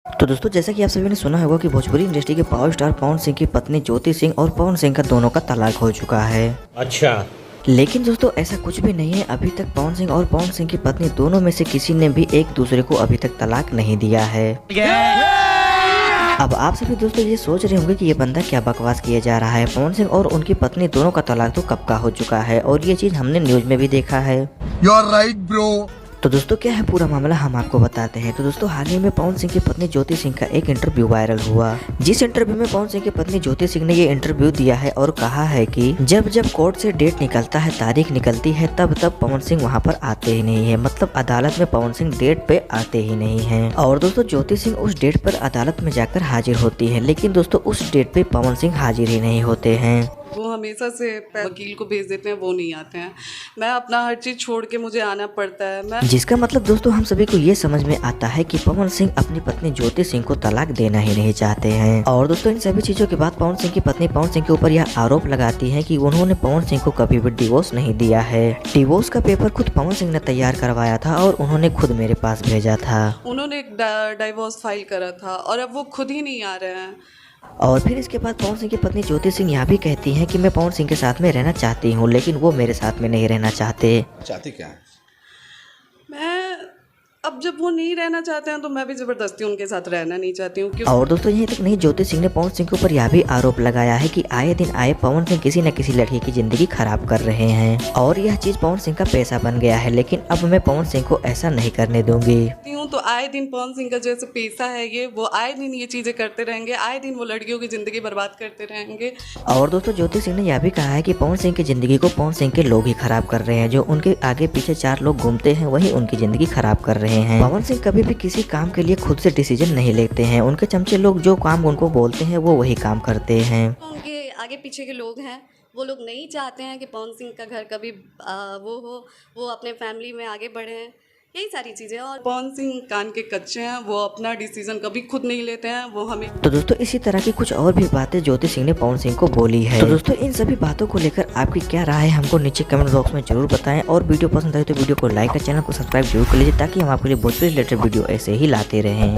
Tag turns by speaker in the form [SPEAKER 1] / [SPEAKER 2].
[SPEAKER 1] तो दोस्तों जैसा कि आप सभी ने सुना होगा कि भोजपुरी इंडस्ट्री के पावर स्टार पवन सिंह की पत्नी ज्योति सिंह और पवन सिंह का दोनों का तलाक हो चुका है।
[SPEAKER 2] अच्छा।
[SPEAKER 1] लेकिन दोस्तों ऐसा कुछ भी नहीं है। अभी तक पवन सिंह और पवन सिंह की पत्नी दोनों में से किसी ने भी एक दूसरे को अभी तक तलाक नहीं दिया है। अब आप सभी दोस्तों ये सोच रहे होंगे कि ये बंदा क्या बकवास किया जा रहा है। पवन सिंह और उनकी पत्नी दोनों का तलाक तो कब का हो चुका है और ये चीज हमने न्यूज में भी देखा है।
[SPEAKER 3] You are right, bro.
[SPEAKER 1] तो दोस्तों क्या है पूरा मामला हम आपको बताते हैं। तो दोस्तों हाल ही में पवन सिंह की पत्नी ज्योति सिंह का एक इंटरव्यू वायरल हुआ, जिस इंटरव्यू में पवन सिंह की पत्नी ज्योति सिंह ने ये इंटरव्यू दिया है और कहा है कि जब जब कोर्ट से डेट निकलता है, तारीख निकलती है, तब तब पवन सिंह वहां पर आते ही नहीं है। मतलब अदालत में पवन सिंह डेट पे आते ही नहीं है। और दोस्तों ज्योति सिंह उस डेट पर अदालत में जाकर हाजिर होती है, लेकिन दोस्तों उस डेट पे पवन सिंह हाजिर ही नहीं होते हैं।
[SPEAKER 4] वो हमेशा से वकील को भेज देते हैं, वो नहीं आते हैं। मैं अपना हर चीज़ छोड़ के मुझे आना पड़ता है।
[SPEAKER 1] जिसका मतलब दोस्तों हम सभी को ये समझ में आता है कि पवन सिंह अपनी पत्नी ज्योति सिंह को तलाक देना ही नहीं चाहते हैं। और दोस्तों इन सभी चीजों के बाद पवन सिंह की पत्नी पवन सिंह के ऊपर यह आरोप लगाती है कि उन्होंने पवन सिंह को कभी भी डिवोर्स नहीं दिया है। डिवोर्स का पेपर खुद पवन सिंह ने तैयार करवाया था और उन्होंने खुद मेरे पास भेजा था।
[SPEAKER 4] उन्होंने एक डाइवोर्स फाइल करा था और अब वो खुद ही नहीं आ रहे हैं।
[SPEAKER 1] और फिर इसके बाद पवन सिंह की पत्नी ज्योति सिंह यहाँ भी कहती हैं कि मैं पवन सिंह के साथ में रहना चाहती हूँ, लेकिन वो मेरे साथ में नहीं रहना चाहते।
[SPEAKER 3] चाहती क्या है?
[SPEAKER 4] मैं अब जब वो नहीं रहना चाहते हैं तो मैं भी ज़बरदस्ती उनके साथ रहना नहीं चाहती हूँ।
[SPEAKER 1] और दोस्तों यही तक नहीं, ज्योति सिंह ने पवन सिंह के ऊपर यह भी आरोप लगाया है कि आए दिन आए पवन सिंह किसी न किसी लड़की की जिंदगी खराब कर रहे हैं और यह चीज पवन सिंह का पैसा बन गया है। लेकिन अब मैं पवन सिंह को ऐसा नहीं करने दूंगी।
[SPEAKER 4] तो आए दिन पवन सिंह का जैसे पैसा है ये, वो आए दिन ये चीज़ें करते रहेंगे, आए दिन वो लड़कियों की ज़िंदगी बर्बाद करते रहेंगे।
[SPEAKER 1] और दोस्तों ज्योति सिंह ने यह भी कहा है कि पवन सिंह की ज़िंदगी को पवन सिंह के लोग ही खराब कर रहे हैं। जो उनके आगे पीछे चार लोग घूमते हैं वही उनकी ज़िंदगी खराब कर रहे हैं। पवन सिंह कभी भी किसी काम के लिए खुद से डिसीजन नहीं लेते हैं। उनके चमचे लोग जो काम उनको बोलते हैं वो वही काम करते हैं।
[SPEAKER 5] उनके आगे पीछे के लोग हैं, वो लोग नहीं चाहते हैं कि पवन सिंह का घर कभी वो अपने फैमिली में आगे बढ़े हैं। यही सारी चीज़ें। और
[SPEAKER 4] पवन सिंह कान के कच्चे हैं, वो अपना डिसीजन कभी खुद नहीं लेते हैं। वो हमें
[SPEAKER 1] तो दोस्तों इसी तरह की कुछ और भी बातें ज्योति सिंह ने पवन सिंह को बोली है। तो दोस्तों इन सभी बातों को लेकर आपकी क्या राय है हमको नीचे कमेंट बॉक्स में जरूर बताएं। और वीडियो पसंद आए तो वीडियो को लाइक और चैनल को सब्सक्राइब जरूर कर लीजिए, ताकि हम आपके लिए भोजपुरी रिलेटेड वीडियो ऐसे ही लाते रहें।